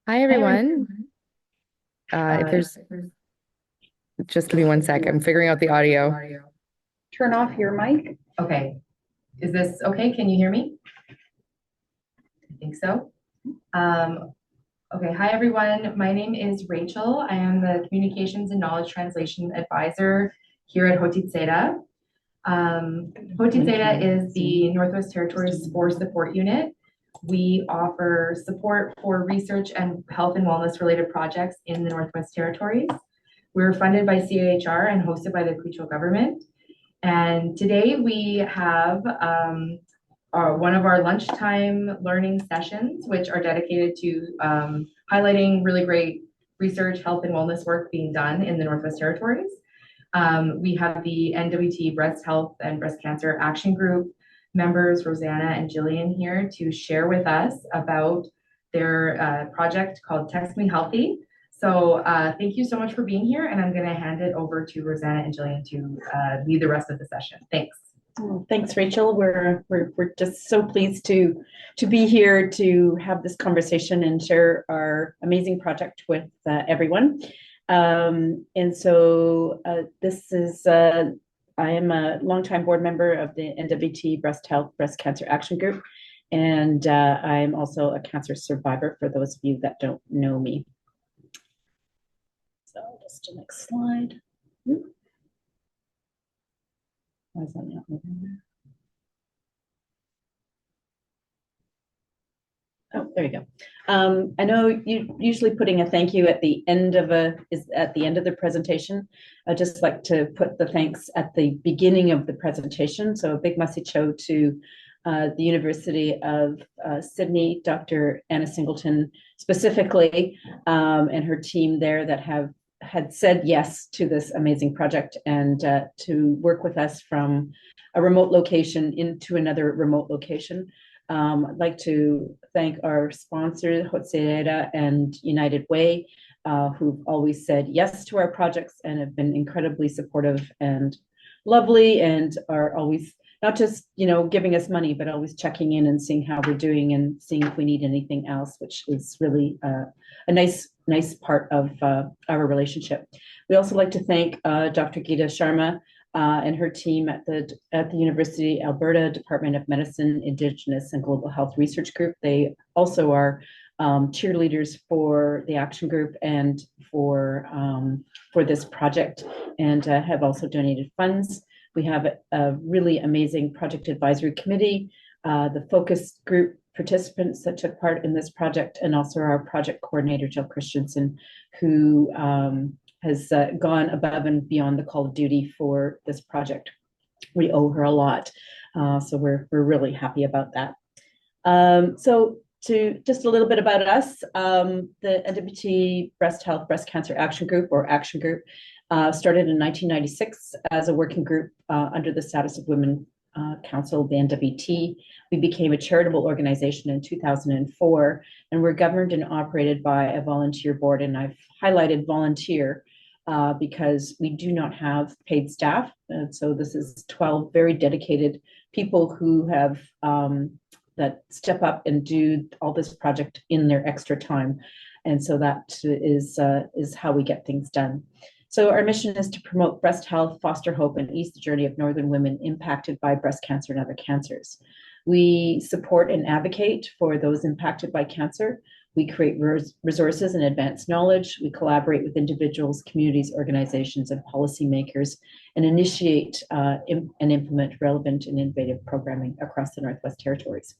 Hi, Hi, everyone. everyone. If there's just give me one sec, I'm figuring out the audio. Turn off your mic. Okay. Is this okay? Can you hear me? I think so. Um, okay. Hi, everyone. My name is Rachel. I am the Communications and Knowledge Translation Advisor here at Hotıì ts'eeda. Hotıì ts'eeda is the Northwest Territories Spore Support Unit. We offer support for research and health and wellness related projects in the Northwest Territories. We're funded by CAHR and hosted by the Quechua government. And today we have one of our lunchtime learning sessions, which are dedicated to highlighting really great research, health, and wellness work being done in the Northwest Territories. We have the NWT Breast Health and Breast Cancer Action Group members, Rosanna and Jillian, here to share with us about their project called Text Me Healthy. So thank you so much for being here, and I'm going to hand it over to Rosanna and Jillian to lead the rest of the session. Thanks. Oh, thanks, Rachel. We're just so pleased to be here to have this conversation and share our amazing project with everyone. And so this is I am a longtime board member of the NWT Breast Health Breast Cancer Action Group, and I am also a cancer survivor for those of you that don't know me. So just the next slide. Why is that not moving there? Oh, there you go. I know you usually putting a thank you at the end of the presentation. I just like to put the thanks at the beginning of the presentation. So a big masicho to the University of Sydney, Dr. Anna Singleton specifically, and her team there that had said yes to this amazing project and to work with us from a remote location into another remote location. I'd like to thank our sponsors, Hotıì ts'eeda and United Way, who've always said yes to our projects and have been incredibly supportive and lovely, and are always not just giving us money, but always checking in and seeing how we're doing and seeing if we need anything else, which is really a nice part of our relationship. We also like to thank Dr. Geeta Sharma and her team at the University of Alberta Department of Medicine, Indigenous and Global Health Research Group. They also are cheerleaders for the action group and for this project, and have also donated funds. We have a really amazing project advisory committee, the focus group participants that took part in this project, and also our project coordinator, Jill Christensen, who has gone above and beyond the call of duty for this project. We owe her a lot, so we're really happy about that. So to just a little bit about us, the NWT Breast Health Breast Cancer Action Group, or Action Group, started in 1996 as a working group under the Status of Women Council, the NWT. We became a charitable organization in 2004, and we're governed and operated by a volunteer board. And I've highlighted volunteer because we do not have paid staff. And so this is 12 very dedicated people who have that step up and do all this project in their extra time. And so that is how we get things done. So our mission is to promote breast health, foster hope, and ease the journey of Northern women impacted by breast cancer and other cancers. We support and advocate for those impacted by cancer. We create resources and advance knowledge. We collaborate with individuals, communities, organizations, and policymakers, and initiate and implement relevant and innovative programming across the Northwest Territories.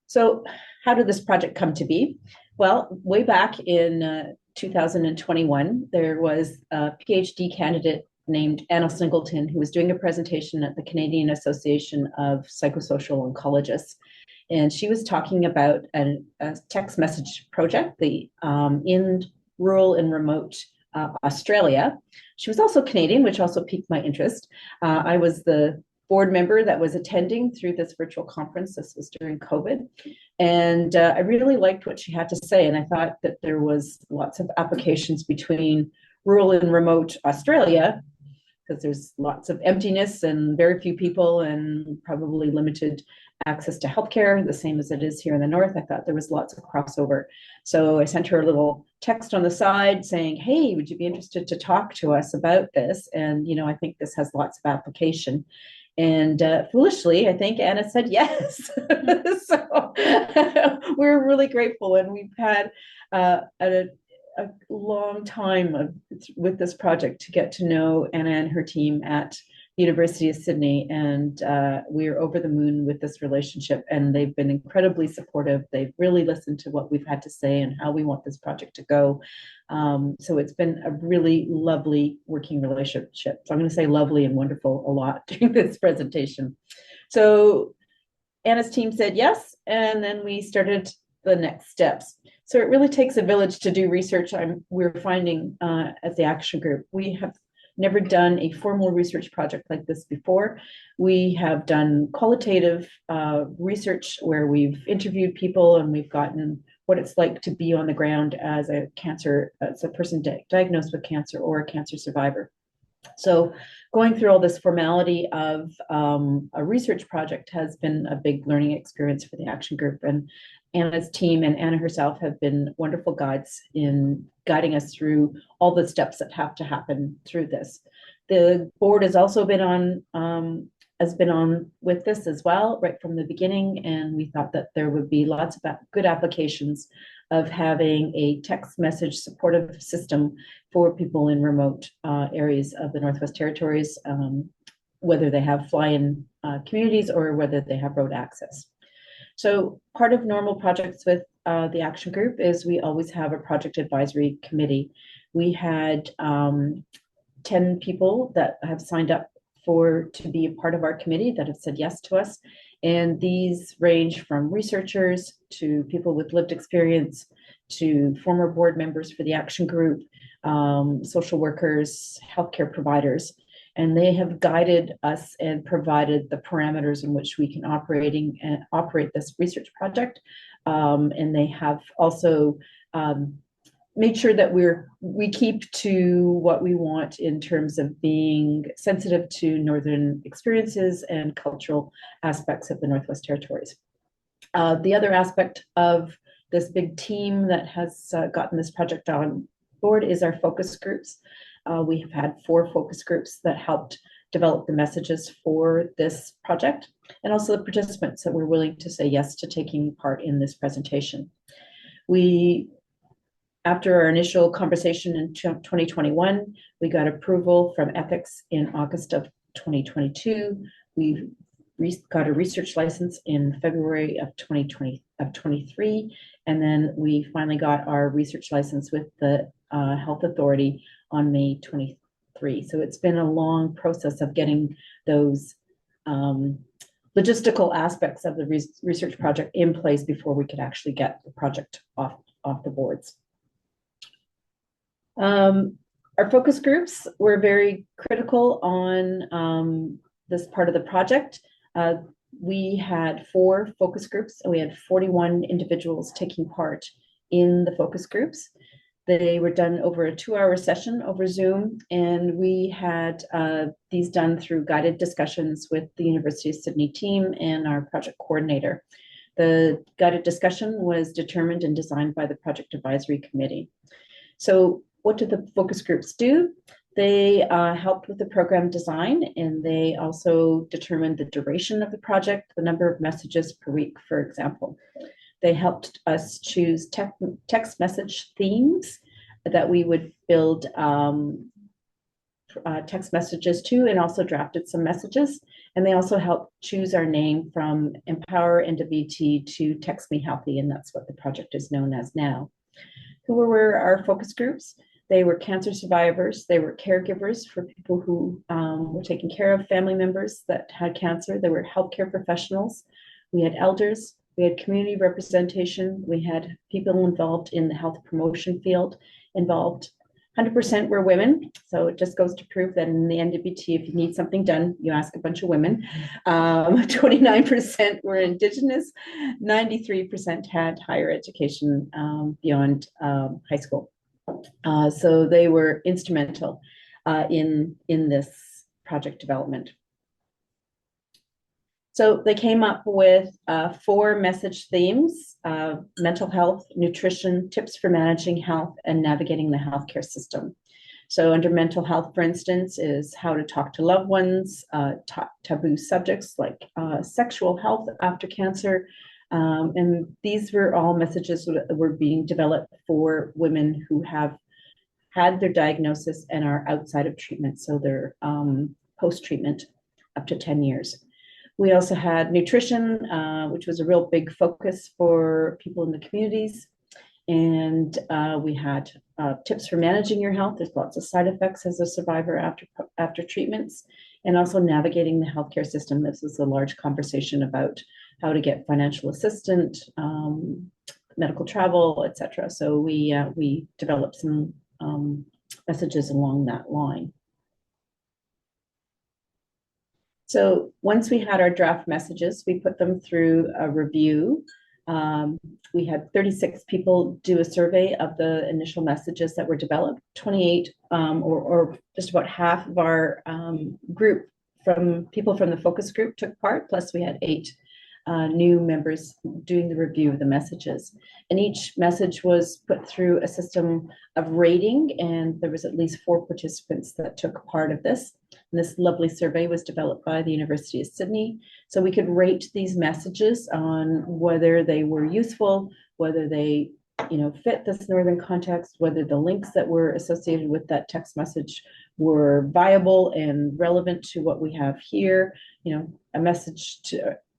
So how did this project come to be? Well, way back in 2021, there was a PhD candidate named Anna Singleton who was doing a presentation at the Canadian Association of Psychosocial Oncologists. And she was talking about a text message project in rural and remote Australia. She was also Canadian, which also piqued my interest. I was the board member that was attending through this virtual conference. This was during COVID. And I really liked what she had to say. And I thought that there was lots of applications between rural and remote Australia, because there's lots of emptiness and very few people and probably limited access to healthcare, the same as it is here in the north. I thought there was lots of crossover. So I sent her a little text on the side saying, hey, would you be interested to talk to us about this? And, I think this has lots of application. And foolishly, I think Anna said yes. So we're really grateful. And we've had a long time with this project to get to know Anna and her team at the University of Sydney. And we're over the moon with this relationship. And they've been incredibly supportive. They've really listened to what we've had to say and how we want this project to go. So it's been a really lovely working relationship. So I'm going to say lovely and wonderful a lot during this presentation. So Anna's team said yes, and then we started the next steps. So it really takes a village to do research. We're finding at the Action Group, we have never done a formal research project like this before. We have done qualitative research where we've interviewed people and we've gotten what it's like to be on the ground as a person diagnosed with cancer or a cancer survivor. So going through all this formality of a research project has been a big learning experience for the Action Group. And Anna's team and Anna herself have been wonderful guides in guiding us through all the steps that have to happen through this. The board has also been on with this as well, right from the beginning. And we thought that there would be lots of good applications of having a text message supportive system for people in remote areas of the Northwest Territories, whether they have fly-in communities or whether they have road access. So part of normal projects with the Action Group is we always have a project advisory committee. We had 10 people that have signed up to be a part of our committee that have said yes to us. And these range from researchers to people with lived experience to former board members for the Action Group, social workers, healthcare providers. And they have guided us and provided the parameters in which we can operate this research project. And they have also made sure that we keep to what we want in terms of being sensitive to Northern experiences and cultural aspects of the Northwest Territories. The other aspect of this big team that has gotten this project on board is our focus groups. We have had 4 focus groups that helped develop the messages for this project, and also the participants that were willing to say yes to taking part in this presentation. After our initial conversation in 2021, we got approval from ethics in August of 2022. We got a research license in February of 2023, and then we finally got our research license with the Health Authority on May 23. So it's been a long process of getting those logistical aspects of the research project in place before we could actually get the project off the boards. Our focus groups were very critical on this part of the project. We had 4 focus groups and we had 41 individuals taking part in the focus groups. They were done over a 2-hour session over Zoom, and we had these done through guided discussions with the University of Sydney team and our project coordinator. The guided discussion was determined and designed by the Project Advisory Committee. So what did the focus groups do? They helped with the program design, and they also determined the duration of the project, the number of messages per week, for example. They helped us choose text message themes that we would build text messages to, and also drafted some messages. And they also helped choose our name from Empower NWT to Text Me Healthy, and that's what the project is known as now. Who were our focus groups? They were cancer survivors. They were caregivers for people who were taking care of family members that had cancer. They were healthcare professionals. We had elders. We had community representation. We had people involved in the health promotion field involved. 100% were women. So it just goes to prove that in the NWT, if you need something done, you ask a bunch of women. 29% were Indigenous. 93% had higher education beyond high school. So they were instrumental in this project development. So they came up with 4 message themes: mental health, nutrition, tips for managing health, and navigating the healthcare system. So under mental health, for instance, is how to talk to loved ones, taboo subjects like sexual health after cancer. And these were all messages that were being developed for women who have had their diagnosis and are outside of treatment. So they're post-treatment up to 10 years. We also had nutrition, which was a real big focus for people in the communities. And we had tips for managing your health. There's lots of side effects as a survivor after treatments, and also navigating the healthcare system. This was a large conversation about how to get financial assistance, medical travel, etc. So we developed some messages along that line. So once we had our draft messages, we put them through a review. We had 36 people do a survey of the initial messages that were developed. 28, or just about half of our group from people from the focus group took part, plus we had 8 new members doing the review of the messages. And each message was put through a system of rating, and there was at least 4 participants that took part of this. And this lovely survey was developed by the University of Sydney. So we could rate these messages on whether they were useful, whether they fit this northern context, whether the links that were associated with that text message were viable and relevant to what we have here. A message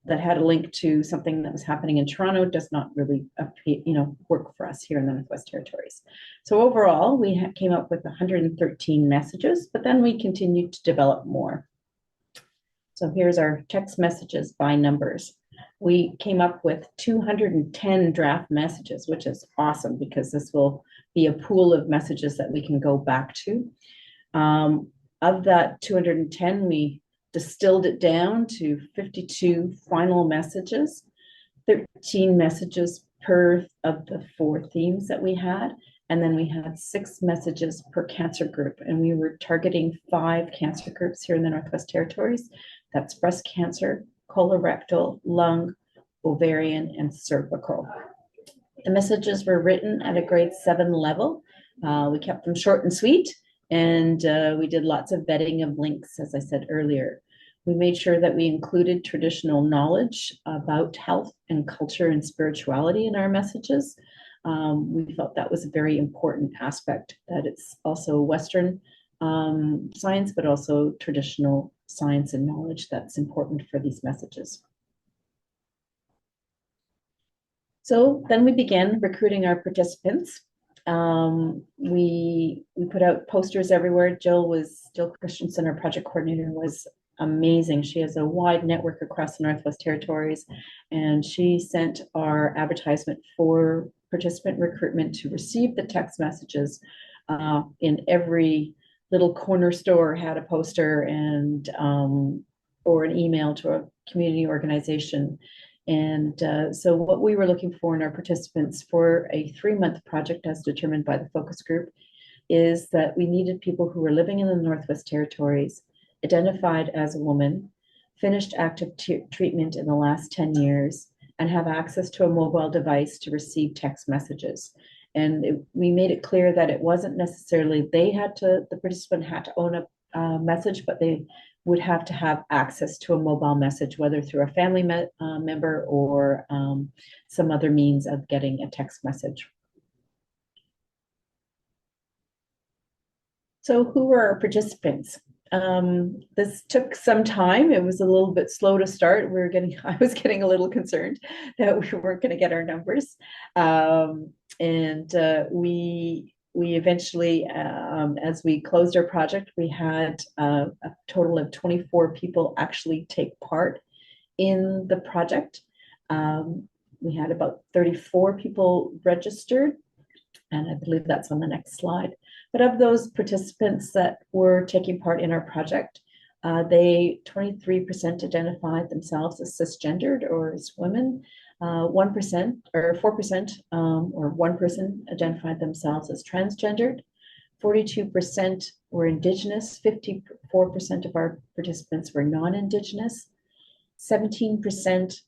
that had a link to something that was happening in Toronto does not really work for us here in the Northwest Territories. So overall, we came up with 113 messages, but then we continued to develop more. So here's our text messages by numbers. We came up with 210 draft messages, which is awesome because this will be a pool of messages that we can go back to. Of that 210, we distilled it down to 52 final messages, 13 messages per of the 4 themes that we had. And then we had 6 messages per cancer group. And we were targeting 5 cancer groups here in the Northwest Territories. That's breast cancer, colorectal, lung, ovarian, and cervical. The messages were written at a grade 7 level. We kept them short and sweet. And we did lots of vetting of links, as I said earlier. We made sure that we included traditional knowledge about health and culture and spirituality in our messages. We felt that was a very important aspect, that it's also Western science, but also traditional science and knowledge that's important for these messages. So then we began recruiting our participants. We put out posters everywhere. Jill Christensen, our project coordinator, was amazing. She has a wide network across the Northwest Territories, and she sent our advertisement for participant recruitment to receive the text messages. In every little corner store had a poster and or an email to a community organization. And so what we were looking for in our participants for a 3-month project, as determined by the focus group, is that we needed people who were living in the Northwest Territories, identified as a woman, finished active treatment in the last 10 years, and have access to a mobile device to receive text messages. And we made it clear that it wasn't necessarily the participant had to own a message, but they would have to have access to a mobile message, whether through a family member or some other means of getting a text message. So who were our participants? This took some time. It was a little bit slow to start. I was getting a little concerned that we weren't going to get our numbers. We eventually, as we closed our project, we had a total of 24 people actually take part in the project. We had about 34 people registered, and I believe that's on the next slide. But of those participants that were taking part in our project, 23% identified themselves as cisgendered or as women. 1% or 4% or 1 person identified themselves as transgendered. 42% were Indigenous. 54% of our participants were non-Indigenous. 17%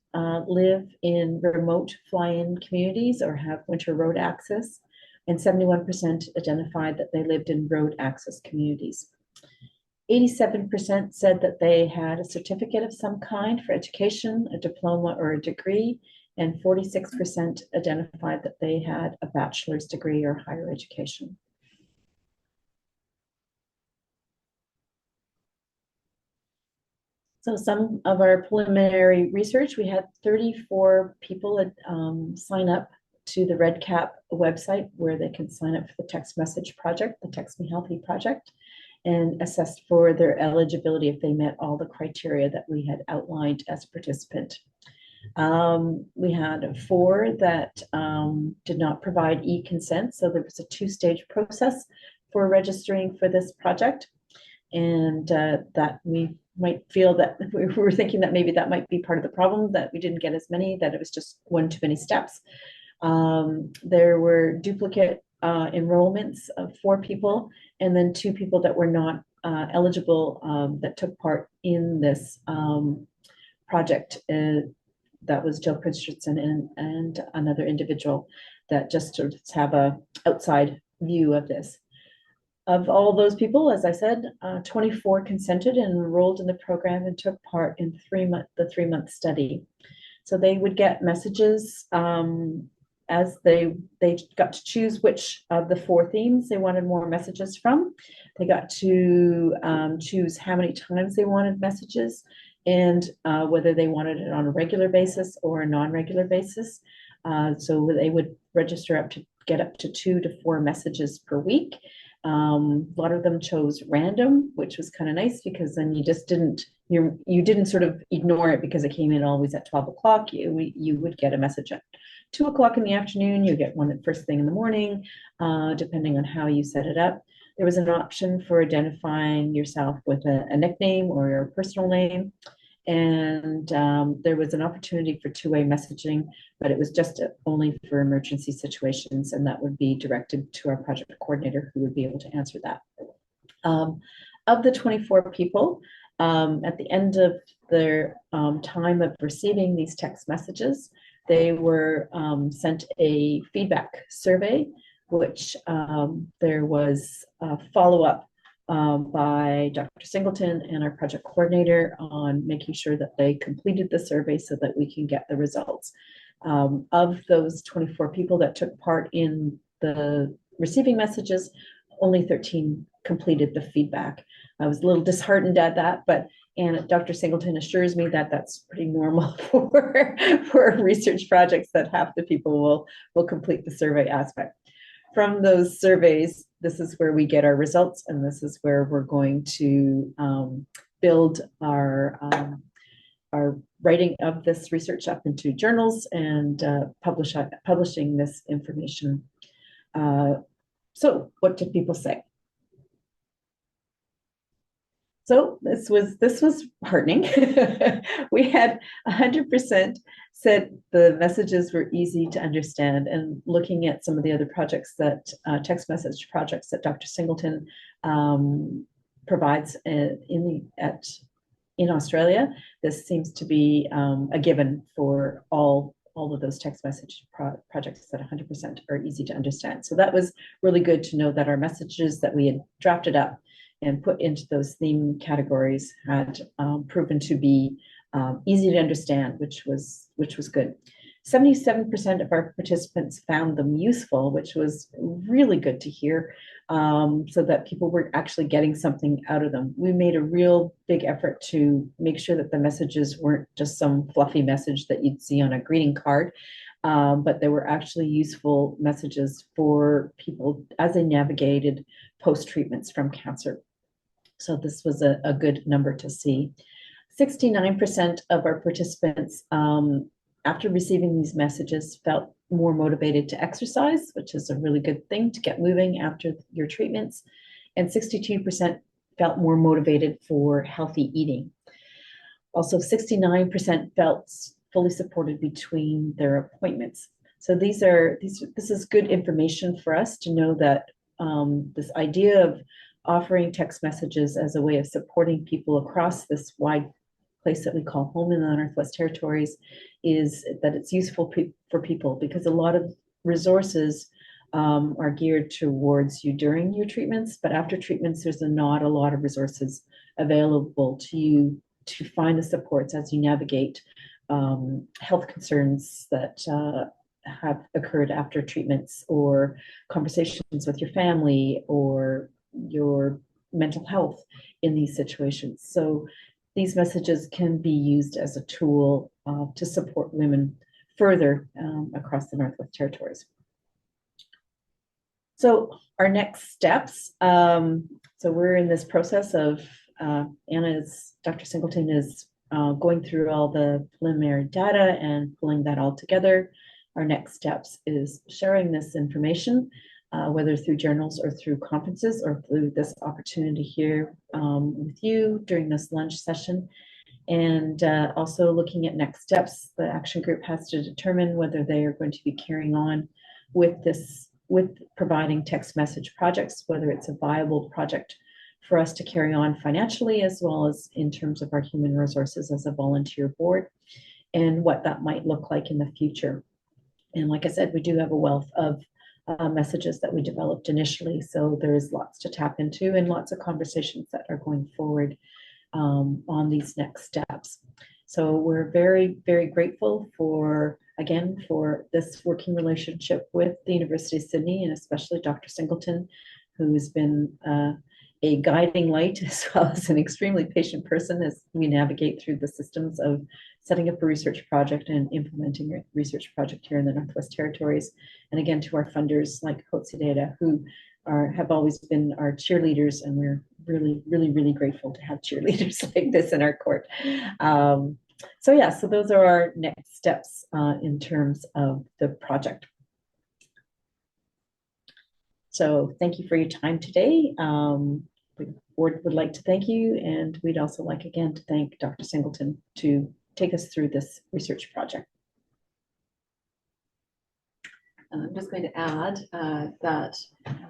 live in remote fly-in communities or have winter road access, and 71% identified that they lived in road access communities. 87% said that they had a certificate of some kind for education, a diploma or a degree, and 46% identified that they had a bachelor's degree or higher education. So some of our preliminary research, we had 34 people sign up to the REDCap website where they can sign up for the text message project, the Text Me Healthy project, and assessed for their eligibility if they met all the criteria that we had outlined as a participant. We had 4 that did not provide e-consent, so there was a 2-stage process for registering for this project, and that we might feel that we were thinking that maybe that might be part of the problem, that we didn't get as many, that it was just one too many steps. There were duplicate enrollments of 4 people, and then 2 people that were not eligible that took part in this project. That was Jill Christensen and another individual that just sort of have a outside view of this. Of all those people, as I said, 24 consented and enrolled in the program and took part in the 3-month study. So they would get messages as they got to choose which of the 4 themes they wanted more messages from. They got to choose how many times they wanted messages and whether they wanted it on a regular basis or a non-regular basis. So they would register get up to 2 to 4 messages per week. A lot of them chose random, which was kind of nice because then you just didn't sort of ignore it because it came in always at 12 o'clock. You would get a message at 2 o'clock in the afternoon. You get one at first thing in the morning, depending on how you set it up. There was an option for identifying yourself with a nickname or your personal name. And there was an opportunity for 2-way messaging, but it was just only for emergency situations, and that would be directed to our project coordinator who would be able to answer that. Of the 24 people, at the end of their time of receiving these text messages, they were sent a feedback survey, which there was a follow-up by Dr. Singleton and our project coordinator on making sure that they completed the survey so that we can get the results. Of those 24 people that took part in the receiving messages, only 13 completed the feedback. I was a little disheartened at that, and Dr. Singleton assures me that that's pretty normal for research projects, that half the people will complete the survey aspect. From those surveys, this is where we get our results, and this is where we're going to build our writing of this research up into journals and publishing this information. So what did people say? So this was heartening. We had 100% said the messages were easy to understand, and looking at some of the other projects that text message projects that Dr. Singleton provides in Australia, this seems to be a given for all of those text message projects, that 100% are easy to understand. So that was really good to know that our messages that we had drafted up and put into those theme categories had proven to be easy to understand, which was good. 77% of our participants found them useful, which was really good to hear, so that people were actually getting something out of them. We made a real big effort to make sure that the messages weren't just some fluffy message that you'd see on a greeting card, but they were actually useful messages for people as they navigated post-treatments from cancer. So this was a good number to see. 69% of our participants, after receiving these messages, felt more motivated to exercise, which is a really good thing to get moving after your treatments. And 62% felt more motivated for healthy eating. Also, 69% felt fully supported between their appointments. So this is good information for us to know that this idea of offering text messages as a way of supporting people across this wide place that we call home in the Northwest Territories is that it's useful for people because a lot of resources are geared towards you during your treatments, but after treatments, there's not a lot of resources available to you to find the supports as you navigate health concerns that have occurred after treatments, or conversations with your family, or your mental health in these situations. So these messages can be used as a tool to support women further across the Northwest Territories. So our next steps, so we're in this process of, Dr. Singleton is going through all the preliminary data and pulling that all together. Our next steps is sharing this information, whether through journals or through conferences or through this opportunity here with you during this lunch session. And also looking at next steps. The action group has to determine whether they are going to be carrying on with this, with providing text message projects, whether it's a viable project for us to carry on financially, as well as in terms of our human resources as a volunteer board, and what that might look like in the future. And like I said, we do have a wealth of messages that we developed initially, so there's lots to tap into and lots of conversations that are going forward on these next steps. So we're very, very grateful for, again, for this working relationship with the University of Sydney, and especially Dr. Singleton, who's been a guiding light as well as an extremely patient person as we navigate through the systems of setting up a research project and implementing a research project here in the Northwest Territories. And again, to our funders like Hotıì ts'eeda, who have always been our cheerleaders, and we're really, really, really grateful to have cheerleaders like this in our court. So yeah, so those are our next steps in terms of the project. So thank you for your time today. The board would like to thank you, and we'd also like again to thank Dr. Singleton to take us through this research project. I'm just going to add that.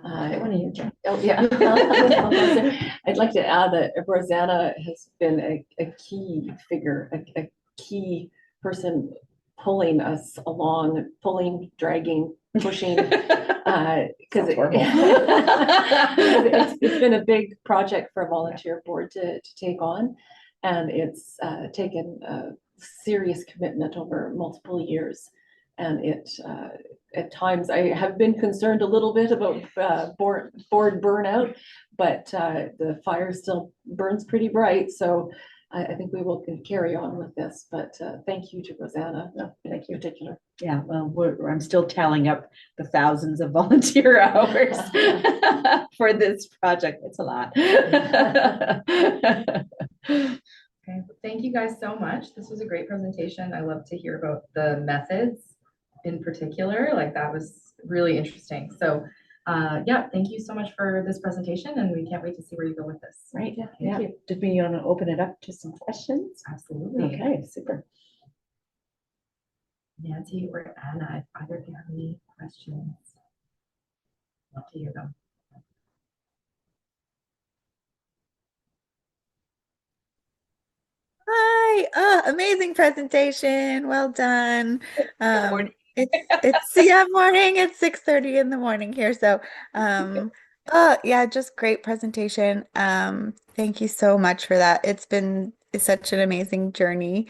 I want to hear Jen. Oh, yeah. I'd like to add that Rosanna has been a key figure, a key person pulling us along, pulling, dragging, pushing, because it's been a big project for a volunteer board to take on, and it's taken a serious commitment over multiple years. And it, at times, I have been concerned a little bit about board burnout, but the fire still burns pretty bright. So I think we will carry on with this. But thank you to Rosanna. No, thank you. In particular. Yeah, well, I'm still tallying up the thousands of volunteer hours for this project. It's a lot. Okay, thank you guys so much. This was a great presentation. I love to hear about the methods in particular. Like, that was really interesting. So yeah, thank you so much for this presentation, and we can't wait to see where you go with this. Right, yeah. Thank you. Did we want to open it up to some questions? Absolutely. Okay, super. Nancy or Anna, if either of you have any questions, love to hear them. Hi, amazing presentation. Well done. It's yeah, morning. It's 6:30 in the morning here. So, yeah, just great presentation. Thank you so much for that. It's such an amazing journey,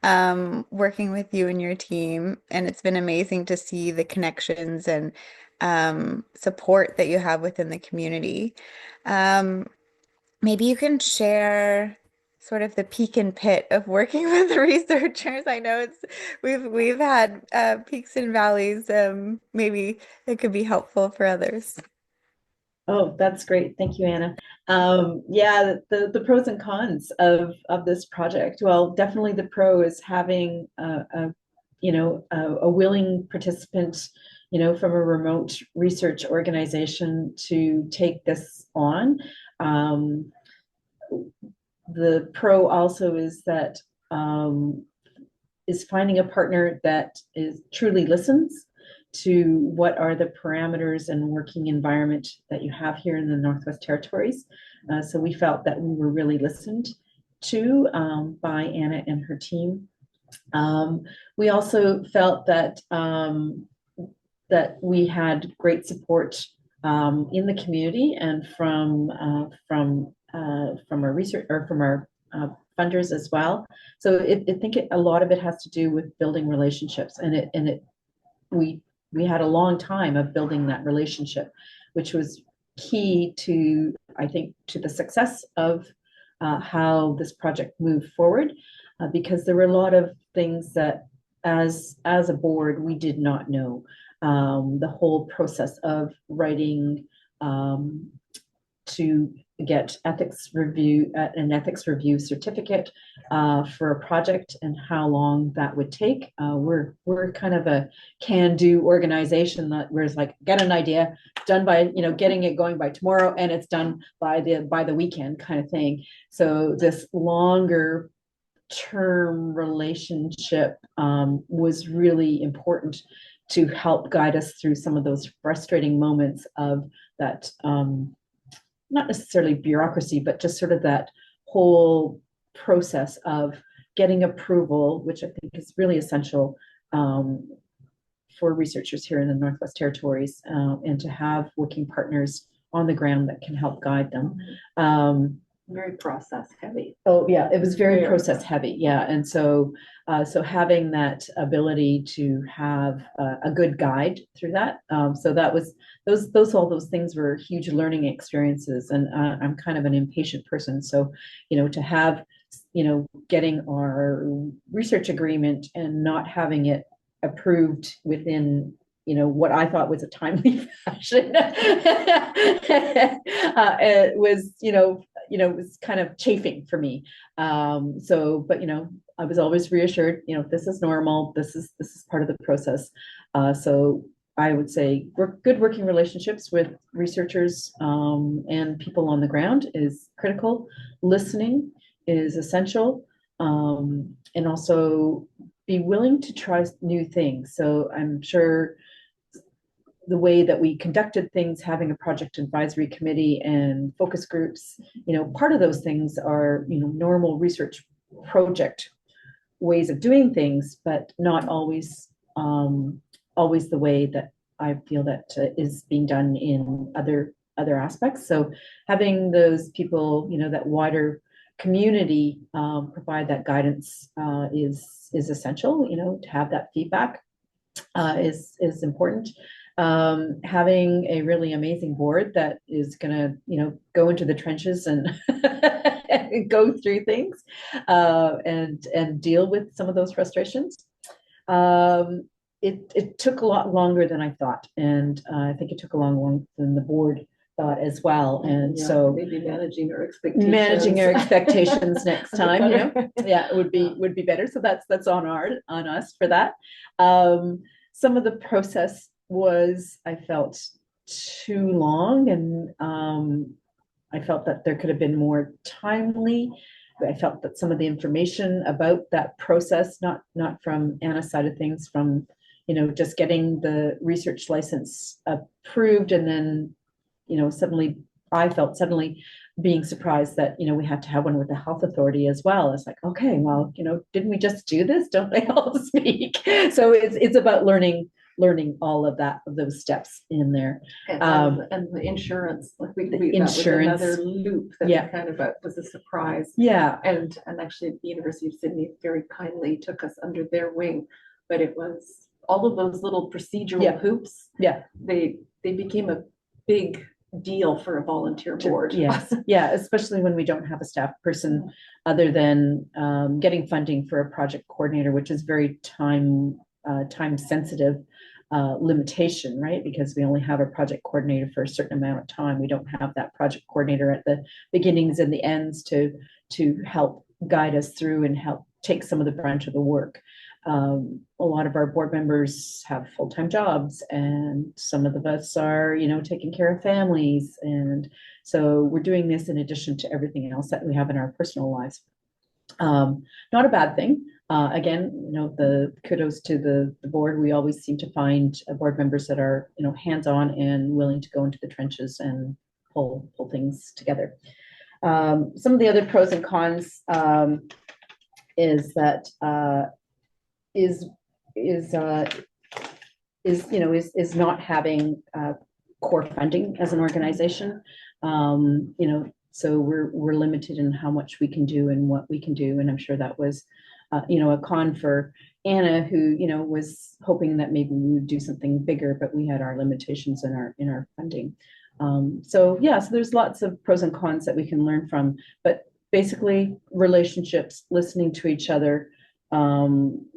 working with you and your team, and it's been amazing to see the connections and support that you have within the community. Maybe you can share sort of the peak and pit of working with the researchers. I know we've had peaks and valleys. Maybe it could be helpful for others. Oh, that's great. Thank you, Anna. Yeah, the pros and cons of this project. Well, definitely the pro is having a willing participant, from a remote research organization to take this on. The pro also is that is finding a partner that truly listens to what are the parameters and working environment that you have here in the Northwest Territories. So we felt that we were really listened to by Anna and her team. We also felt that that we had great support in the community and from our research or from our funders as well. So I think a lot of it has to do with building relationships, and we had a long time of building that relationship, which was key to, I think, to the success of how this project moved forward, because there were a lot of things that as a board we did not know. The whole process of writing to get an ethics review certificate for a project and how long that would take. We're kind of a can-do organization that where it's like, get an idea, done by, getting it going by tomorrow, and it's done by the weekend kind of thing. So this longer term relationship was really important to help guide us through some of those frustrating moments of that, not necessarily bureaucracy, but just sort of that whole process of getting approval, which I think is really essential for researchers here in the Northwest Territories, and to have working partners on the ground that can help guide them. Very process heavy. Oh yeah, it was very process heavy. Yeah, and so having that ability to have a good guide through that. So that was all those things were huge learning experiences, and I'm kind of an impatient person, so to have getting our research agreement and not having it approved within what I thought was a timely fashion. It was, it was kind of chafing for me. But I was always reassured, this is normal. This is part of the process. So I would say good working relationships with researchers and people on the ground is critical. Listening is essential, and also be willing to try new things. So I'm sure the way that we conducted things, having a project advisory committee and focus groups, part of those things are, normal research project ways of doing things, but not always, always the way that I feel that is being done in other aspects. So having those people, that wider community provide that guidance is essential. To have that feedback is important. Having a really amazing board that is going to, go into the trenches and go through things and deal with some of those frustrations. It took a lot longer than I thought, and I think it took a long longer than the board thought as well. And so maybe managing our expectations next time, yeah, it would be better. So that's on us for that. Some of the process was, I felt, too long, and I felt that there could have been more timely. I felt that some of the information about that process, not from Anna's side of things, from just getting the research license approved, and then I felt suddenly being surprised that we had to have one with the health authority as well. It's like, okay, well, didn't we just do this? Don't they all speak? So it's about learning all of those steps in there. And the insurance, like insurance, that was another loop that kind of was a surprise. Yeah. And actually the University of Sydney very kindly took us under their wing, but it was all of those little procedural hoops. Yeah. They became a big deal for a volunteer board. Yes. Yeah, especially when we don't have a staff person other than getting funding for a project coordinator, which is very time sensitive limitation, right? Because we only have a project coordinator for a certain amount of time. We don't have that project coordinator at the beginnings and the ends to help guide us through and help take some of the brunt of the work. A lot of our board members have full-time jobs, and some of us are, taking care of families. And so we're doing this in addition to everything else that we have in our personal lives. Not a bad thing. Again, the kudos to the board. We always seem to find board members that are, hands-on and willing to go into the trenches and pull things together. Some of the other pros and cons is that is not having core funding as an organization. So we're limited in how much we can do and what we can do, and I'm sure that was a con for Anna, who was hoping that maybe we would do something bigger, but we had our limitations in our funding. So there's lots of pros and cons that we can learn from, but basically relationships, listening to each other,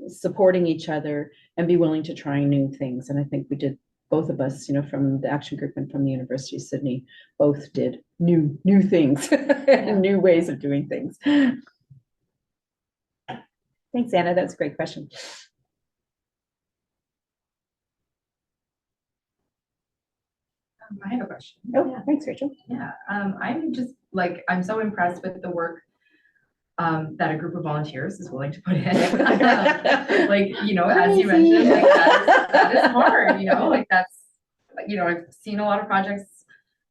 supporting each other, and be willing to try new things. And I think we did, both of us, from the action group and from the University of Sydney, both did new things and new ways of doing things. Thanks, Anna. That's a great question. I have a question. Oh, thanks, Rachel. Yeah, I'm just I'm so impressed with the work that a group of volunteers is willing to put in. As you mentioned, that is hard, I've seen a lot of projects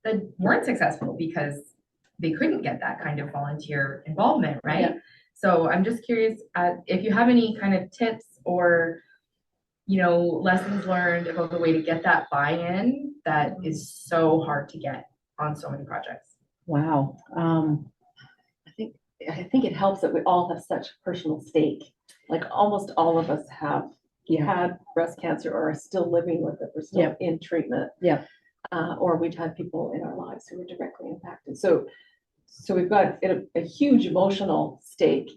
that weren't successful because they couldn't get that kind of volunteer involvement, right? Yeah. So I'm just curious if you have any kind of tips or lessons learned about the way to get that buy-in that is so hard to get on so many projects. Wow. I think it helps that we all have such personal stake. Like almost all of us have had breast cancer or are still living with it. We're still in treatment. Yeah. Or we've had people in our lives who were directly impacted. So we've got a huge emotional stake,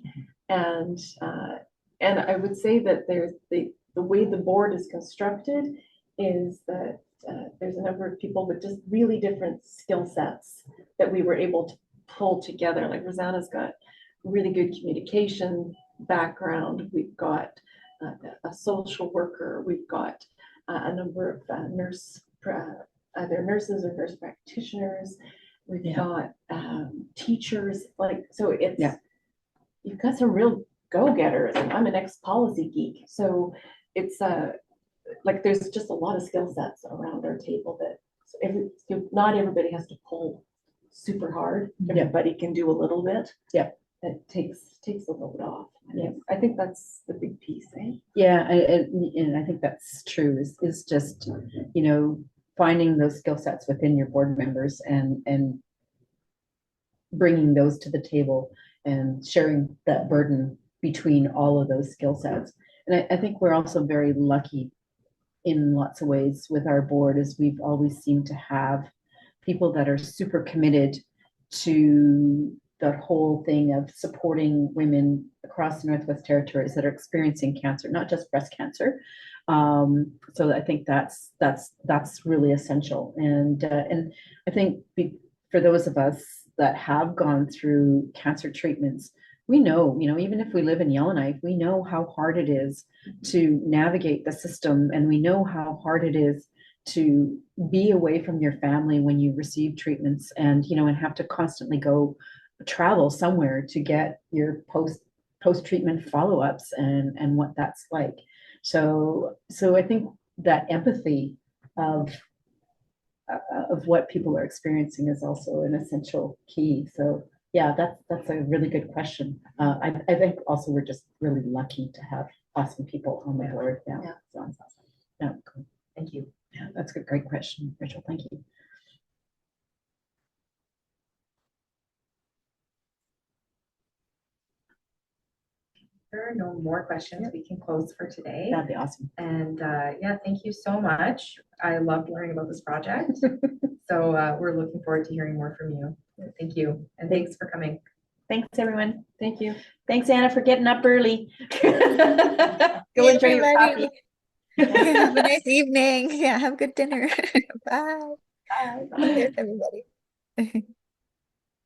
and I would say that there's the way the board is constructed is that there's a number of people with just really different skill sets that we were able to pull together. Like Rosanna's got really good communication background. We've got a social worker. We've got a number of either nurses or nurse practitioners. We've got teachers. You've got some real go-getters. I'm an ex-policy geek, so it's there's just a lot of skill sets around our table that not everybody has to pull super hard. Everybody can do a little bit. Yeah, it takes a load off. Yeah, I think that's the big piece, eh? Yeah, and I think that's true. Is just finding those skill sets within your board members and bringing those to the table and sharing that burden between all of those skill sets. And I think we're also very lucky in lots of ways with our board, is we've always seemed to have people that are super committed to the whole thing of supporting women across the Northwest Territories that are experiencing cancer, not just breast cancer. So I think that's really essential. And I think for those of us that have gone through cancer treatments, we know, even if we live in Yellowknife, we know how hard it is to navigate the system, and we know how hard it is to be away from your family when you receive treatments, and and have to constantly go travel somewhere to get your post-treatment follow-ups and what that's like. So I think that empathy of what people are experiencing is also an essential key. So yeah, that's a really good question. I think also we're just really lucky to have awesome people on the board now. Yeah. So, yeah, cool. Thank you. Yeah, that's a great question, Rachel. Thank you. There are no more questions. We can close for today. That'd be awesome. And thank you so much. I loved learning about this project. So we're looking forward to hearing more from you. Thank you. And thanks for coming. Thanks, everyone. Thank you. Thanks, Anna, for getting up early. Go enjoy your coffee. Have a nice evening. Yeah, have good dinner. Bye. Bye. Cheers, everybody.